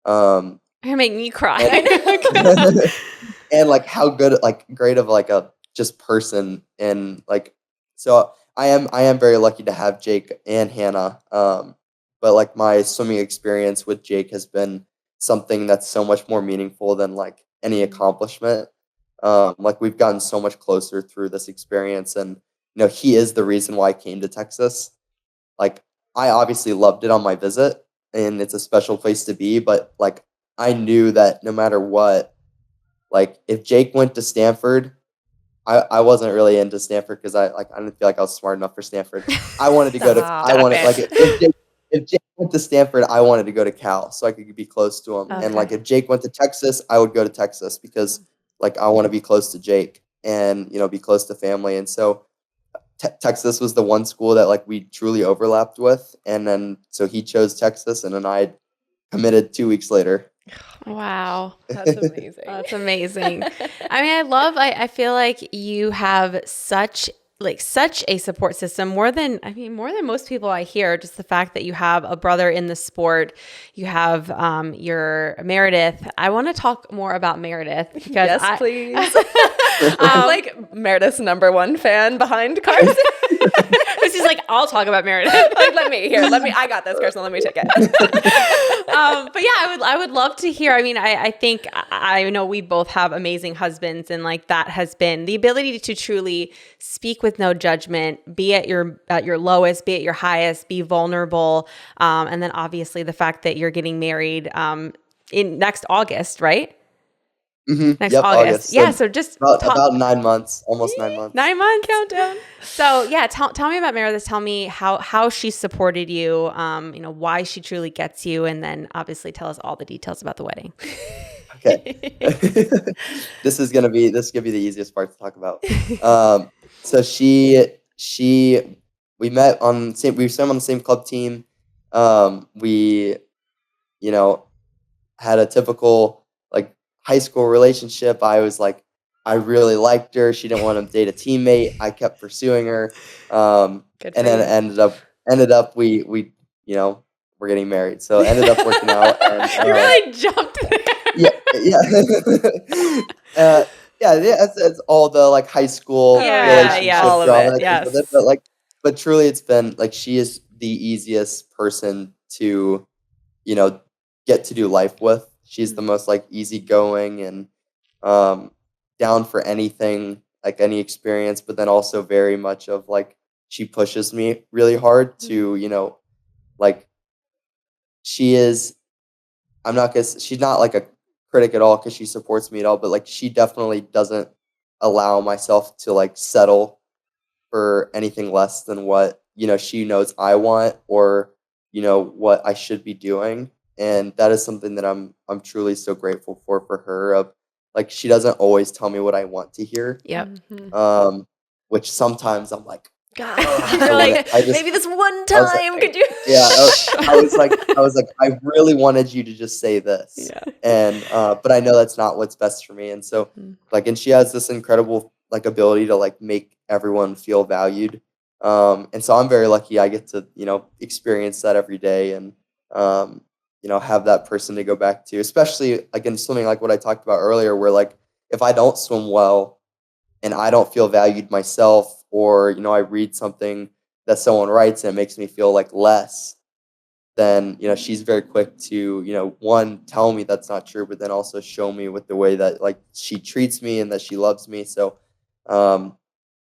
You're making me cry. And like how good, like great of like a just person. And like, so I am very lucky to have Jake and Hannah. But like my swimming experience with Jake has been something that's so much more meaningful than like any accomplishment. Like we've gotten so much closer through this experience, and he is the reason why I came to Texas. Like I obviously loved it on my visit, and it's a special place to be, but like I knew that no matter what, like if Jake went to Stanford, I wasn't really into Stanford because I didn't feel like I was smart enough for Stanford. I wanted to go to if Jake went to Stanford, I wanted to go to Cal so I could be close to him. Okay. And like if Jake went to Texas, I would go to Texas because like I want to be close to Jake and be close to family. And so Texas was the one school that like we truly overlapped with, and then so he chose Texas, and then I committed 2 weeks later. Wow. That's amazing. That's amazing. I mean, I feel like you have such a support system, more than most people I hear. Just the fact that you have a brother in the sport, you have your Meredith. I want to talk more about Meredith because yes, please. I'm like Meredith's #1 fan behind Carson. She's like, I'll talk about Meredith. Like, I got this, Carson. Let me take it. But yeah, I would love to hear. I mean, I think I know we both have amazing husbands, and like that has been the ability to truly speak with no judgment, be at your lowest, be at your highest, be vulnerable, and then obviously the fact that you're getting married in next August, right? Mm-hmm. Next August. Yeah, so just about 9 months, almost 9 months. 9 months countdown. So yeah, tell me about Meredith. Tell me how she supported you. Why she truly gets you, and then obviously tell us all the details about the wedding. Okay, this is gonna be the easiest part to talk about. So we met we swam on the same club team. We had a typical like high school relationship. I was like, I really liked her. She didn't want to date a teammate. I kept pursuing her. And then ended up we we're getting married. So it ended up working out. And, you really jumped there. Yeah. It's all the like high school relationship all of drama. it. Yes. But truly it's been like she is the easiest person to, get to do life with. She's the most like easygoing and down for anything, like any experience, but then also very much of like she pushes me really hard to, like she is she's not like a critic at all because she supports me at all, but like she definitely doesn't allow myself to like settle for anything less than what, she knows I want or, what I should be doing. And that is something that I'm truly so grateful for her. Of like she doesn't always tell me what I want to hear. Yep. Which sometimes I'm like, God, So you're when like, I just, maybe this one I was like, time, could you? yeah, I was like, I really wanted you to just say this, Yeah. and but I know that's not what's best for me, and so Mm. like, and she has this incredible like ability to like make everyone feel valued, and so I'm very lucky I get to experience that every day, and um, have that person to go back to, especially like in swimming, like what I talked about earlier, where like if I don't swim well and I don't feel valued myself, or I read something that someone writes and it makes me feel like less, then she's very quick to one, tell me that's not true, but then also show me with the way that like she treats me and that she loves me. So um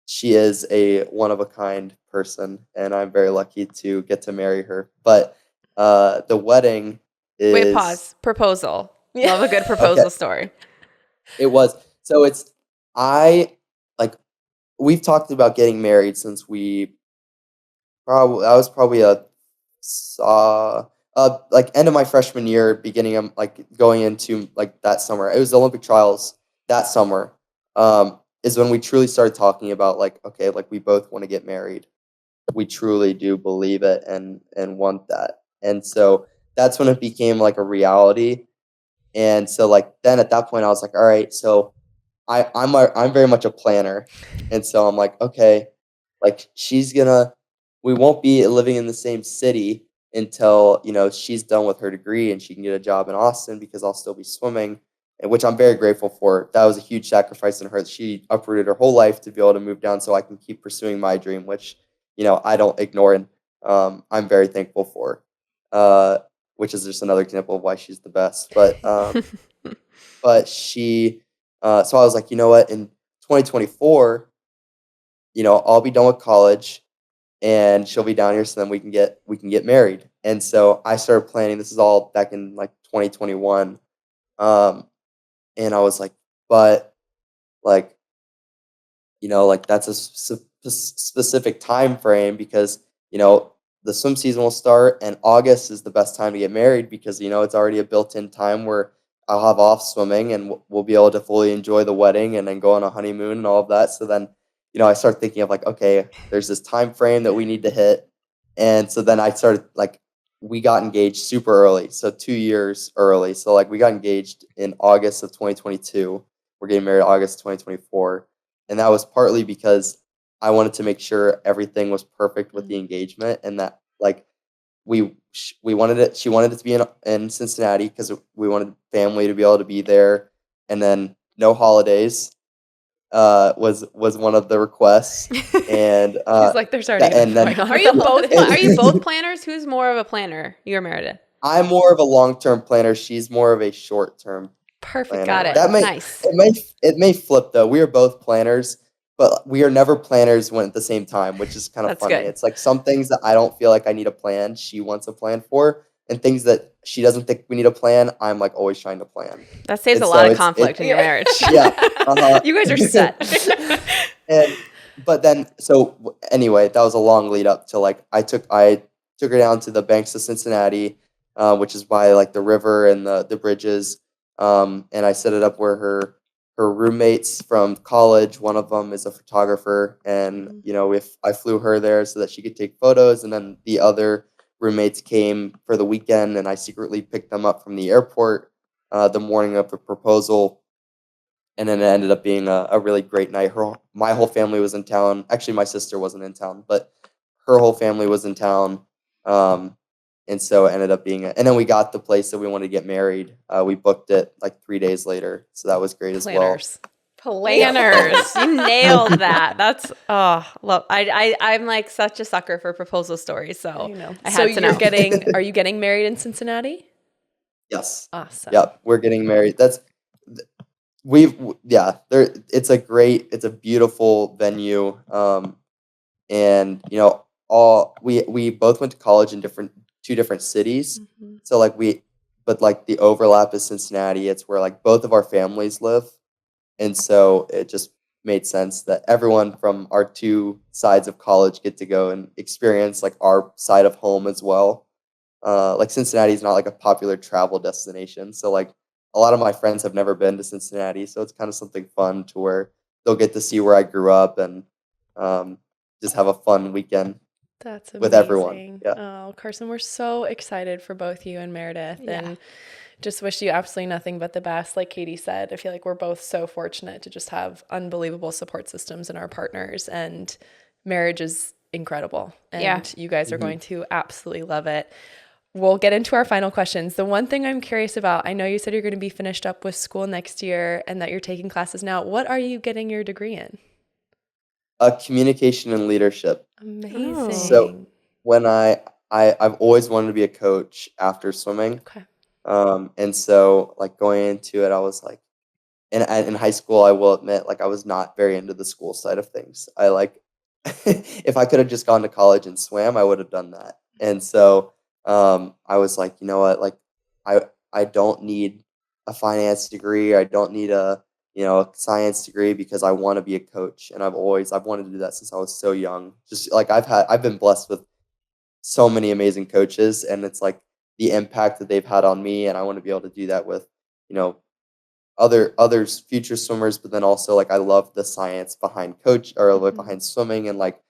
she is a one of a kind person, and I'm very lucky to get to marry her. But the wedding Wait, is pause. Proposal. Yeah. Love a good okay. proposal story. It was, so it's, I like, we've talked about getting married since we probably, that was probably like end of my freshman year, beginning of like going into like that summer. It was the Olympic trials that summer. Is when we truly started talking about like, okay, like we both want to get married. We truly do believe it and want that. And so that's when it became like a reality. And so like then at that point I was like, all right, so I'm very much a planner. And so I'm like, okay, like we won't be living in the same city until, she's done with her degree and she can get a job in Austin, because I'll still be swimming, and which I'm very grateful for. That was a huge sacrifice in her. She uprooted her whole life to be able to move down so I can keep pursuing my dream, which, I don't ignore, and I'm very thankful for. Which is just another example of why she's the best. But she so I was like, you know what, in 2024, I'll be done with college and she'll be down here, so then we can get married. And so I started planning. This is all back in like 2021. Um and I was like, but like, like that's a specific time frame, because the swim season will start, and August is the best time to get married, because it's already a built-in time where I'll have off swimming, and we'll be able to fully enjoy the wedding and then go on a honeymoon and all of that. So then I start thinking of like, okay, there's this time frame that we need to hit. And so then I started like, we got engaged super early, so 2 years early. So like we got engaged in August of 2022. We're getting married August 2024, and that was partly because I wanted to make sure everything was perfect with the engagement, and that like we wanted it. She wanted it to be in Cincinnati because we wanted family to be able to be there, and then no holidays was one of the requests, and She's like, there's already and then going on. Are you both? Are you both planners? Who's more of a planner? You or Meredith? I'm more of a long-term planner. She's more of a short-term Perfect. planner. Got it. That may Nice. it may flip though. We are both planners, but we are never planners when at the same time, which is kind of That's funny. good. It's like some things that I don't feel like I need a plan, she wants a plan for, and things that she doesn't think we need a plan, I'm like always trying to plan. That saves And a lot so of conflict in your marriage. yeah. You guys are set. But then, anyway, that was a long lead up to like I took her down to the banks of Cincinnati, which is by like the river and the bridges, and I set it up where her roommates from college, one of them is a photographer, and if I flew her there so that she could take photos, and then the other roommates came for the weekend, and I secretly picked them up from the airport the morning of the proposal. And then it ended up being a really great night. My whole family was in town. Actually, my sister wasn't in town, but her whole family was in town. And so it ended up being and then we got the place that we wanted to get married. We booked it like 3 days later. So that was great as well. Planners. You nailed that. That's love. I'm like such a sucker for proposal stories. So I had to know. Are you getting married in Cincinnati? Yes. Awesome. Yep. We're getting married. It's a beautiful venue. And we both went to college in two different cities. Mhm. So but like the overlap is Cincinnati. It's where like both of our families live. And so it just made sense that everyone from our two sides of college get to go and experience like our side of home as well. Like Cincinnati is not like a popular travel destination. So like a lot of my friends have never been to Cincinnati. So it's kind of something fun to where they'll get to see where I grew up, and just have a fun weekend That's amazing. with everyone. Yeah. Oh, Carson, we're so excited for both you and Meredith, Yeah. and just wish you absolutely nothing but the best. Like Katie said, I feel like we're both so fortunate to just have unbelievable support systems in our partners, and marriage is incredible. And you guys are going to absolutely love it. We'll get into our final questions. The one thing I'm curious about, I know you said you're going to be finished up with school next year and that you're taking classes now. What are you getting your degree in? Communication and leadership. Amazing. So when I've always wanted to be a coach after swimming. Okay. And so like going into it, I was like, in high school, I will admit, like I was not very into the school side of things. I like, if I could have just gone to college and swam, I would have done that. And so I was like, you know what, like I don't need a finance degree. I don't need a a science degree because I want to be a coach, and I've wanted to do that since I was so young. Just like I've been blessed with so many amazing coaches, and it's like the impact that they've had on me, and I want to be able to do that with you know others future swimmers, but then also like I love the science behind coach or like behind swimming, and like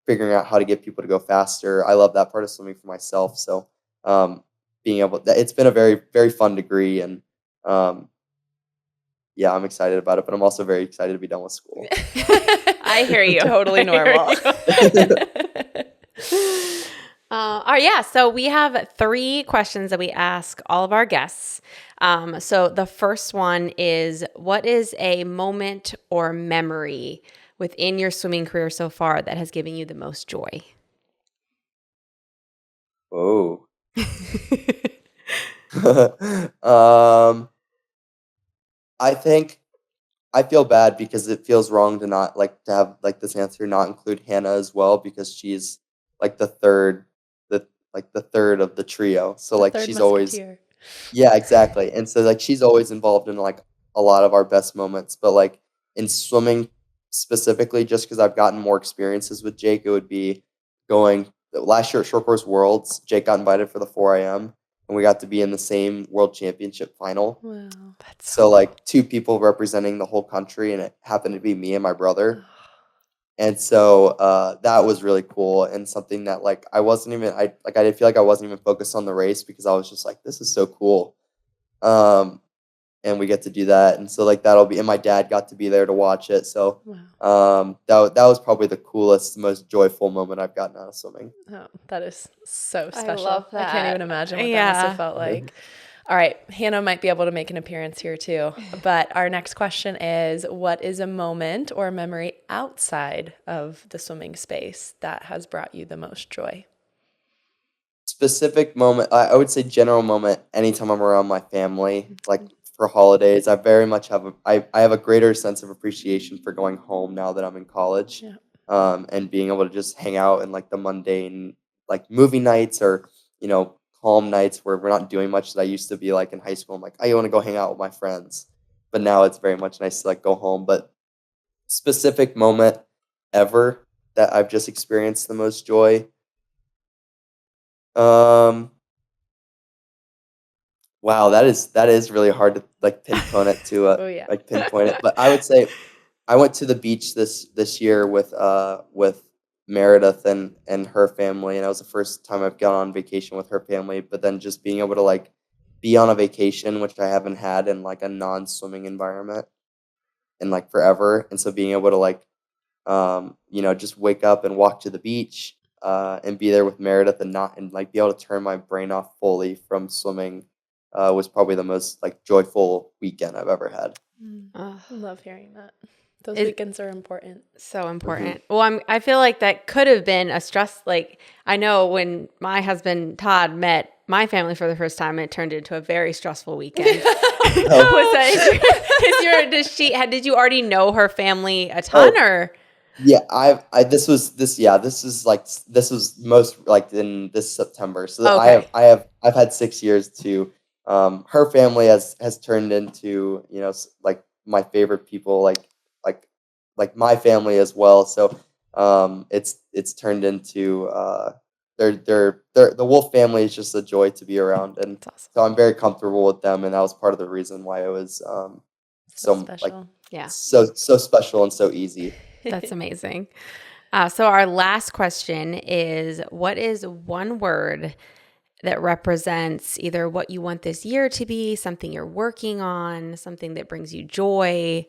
figuring out how to get people to go faster. I love that part of swimming for myself. So being able it's been a very, very fun degree, and um yeah, I'm excited about it, but I'm also very excited to be done with school. I hear you. Totally normal. All right, yeah. So we have 3 questions that we ask all of our guests. So the first one is, what is a moment or memory within your swimming career so far that has given you the most joy? Oh. um I think I feel bad because it feels wrong to not to have like this answer not include Hannah as well, because she's like the third of the trio. So like Third she's always musketeer. yeah, exactly. And so like she's always involved in like a lot of our best moments. But like in swimming specifically, just because I've gotten more experiences with Jake, it would be going last year at Short Course Worlds. Jake got invited for the 4 a.m. and we got to be in the same world championship final. Wow. That's So like 2 people representing the whole country, and it happened to be me and my brother. And so that was really cool, and something that like I didn't feel like I wasn't even focused on the race because I was just like, this is so cool. And we get to do that, and so like that'll be, and my dad got to be there to watch it. So wow. that was probably the coolest, most joyful moment I've gotten out of swimming. Oh, that is so special. love I can't that. even imagine what that must have felt like. All right, Hannah might be able to make an appearance here too. But our next question is, what is a moment or a memory outside of the swimming space that has brought you the most joy? Specific moment, I would say general moment. Anytime I'm around my family, like for holidays, I very much I have a greater sense of appreciation for going home now that I'm in college, and being able to just hang out in like the mundane, like movie nights or calm nights where we're not doing much. That I used to be like in high school. I'm like, I want to go hang out with my friends, but now it's very much nice to like go home. But specific moment ever that I've just experienced the most joy. Wow, that is really hard to like pinpoint it to Oh yeah. like pinpoint it. But I would say I went to the beach this year with Meredith and her family, and that was the first time I've gone on vacation with her family. But then just being able to like be on a vacation, which I haven't had in like a non-swimming environment in like forever, and so being able to like just wake up and walk to the beach, and be there with Meredith and like be able to turn my brain off fully from swimming, was probably the most like joyful weekend I've ever had. I love hearing that. Those weekends are important. So important. Well, I feel like that could have been a stress. Like I know when my husband Todd met my family for the first time, it turned into a very stressful weekend. Was that did you already know her family a ton or? Yeah, this was most like in this September. So Okay. I've had 6 years to her family has turned into, like my favorite people, like my family as well. So it's turned into the Wolf family is just a joy to be around, and That's awesome. so I'm very comfortable with them, and that was part of the reason why it was So like special. Yeah. so special and so easy. That's amazing. So our last question is, what is one word that represents either what you want this year to be, something you're working on, something that brings you joy?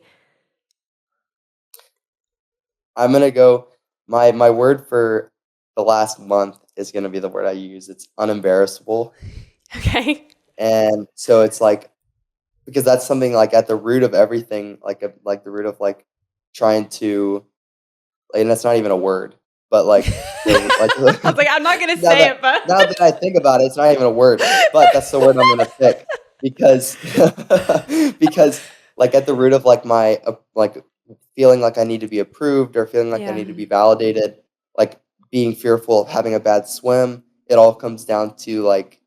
I'm gonna go. My word for the last month is gonna be the word I use. It's unembarrassable, Okay. and so it's like because that's something like at the root of everything, like the root of like trying to, and that's not even a word, but like I was like, I'm not going to now say that it, but. now that I think about it, it's not even a word, but that's the word I'm gonna pick because because like at the root of like my like feeling like I need to be approved or feeling like I Yeah. need to be validated, like being fearful of having a bad swim, it all comes down to like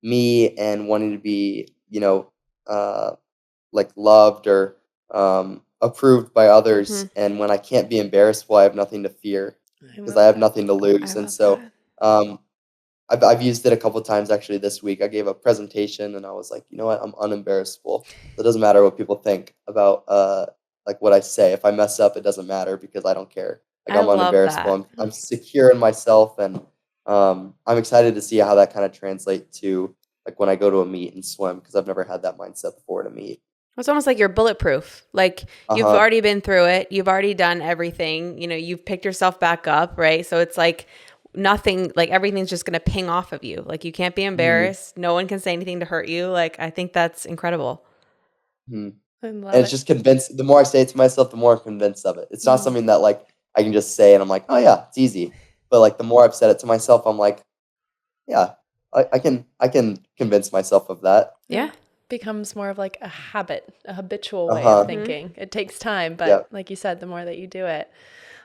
me and wanting to be, like loved or approved by others. And when I can't be embarrassed, well, I have nothing to fear because I have nothing to lose. And so um, I've used it a couple times actually this week. I gave a presentation and I was like, you know what, I'm unembarrassable. It doesn't matter what people think about like what I say. If I mess up, it doesn't matter because I don't care. Like I I'm love unembarrassable. that. I'm secure in myself, and I'm excited to see how that kind of translates to like when I go to a meet and swim because I've never had that mindset before in a meet. It's almost like you're bulletproof. Like you've Uh-huh. already been through it. You've already done everything. You've picked yourself back up, right? So it's like nothing, like everything's just going to ping off of you. Like you can't be embarrassed. No one can say anything to hurt you. Like I think that's incredible. Mhm. I And love it's it. just convinced. The more I say it to myself, the more I'm convinced of it. It's not something that like I can just say and I'm like, oh yeah, it's easy. But like the more I've said it to myself, I'm like, yeah, I can convince myself of that. Yeah. Becomes more of like a habit, a habitual way of Uh-huh. thinking. It takes time, but Yeah. like you said, the more that you do it.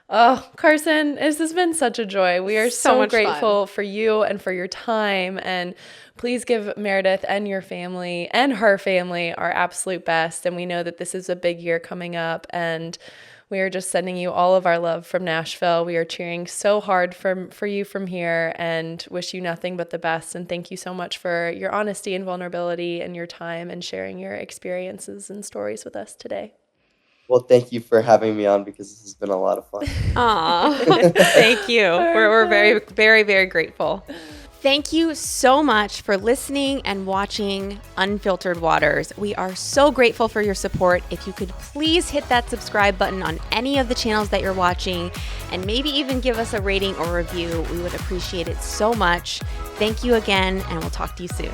Oh, Carson, this has been such a joy. We are So so much grateful for you and for your time. And please give Meredith and your family and her family our absolute best. And we know that this is a big year coming up, and we are just sending you all of our love from Nashville. We are cheering so hard for you from here and wish you nothing but the best. And thank you so much for your honesty and vulnerability and your time and sharing your experiences and stories with us today. Well, thank you for having me on because this has been a lot of fun. Aw, thank you. We're very, very, very grateful. Thank you so much for listening and watching Unfiltered Waters. We are so grateful for your support. If you could please hit that subscribe button on any of the channels that you're watching and maybe even give us a rating or review, we would appreciate it so much. Thank you again, and we'll talk to you soon.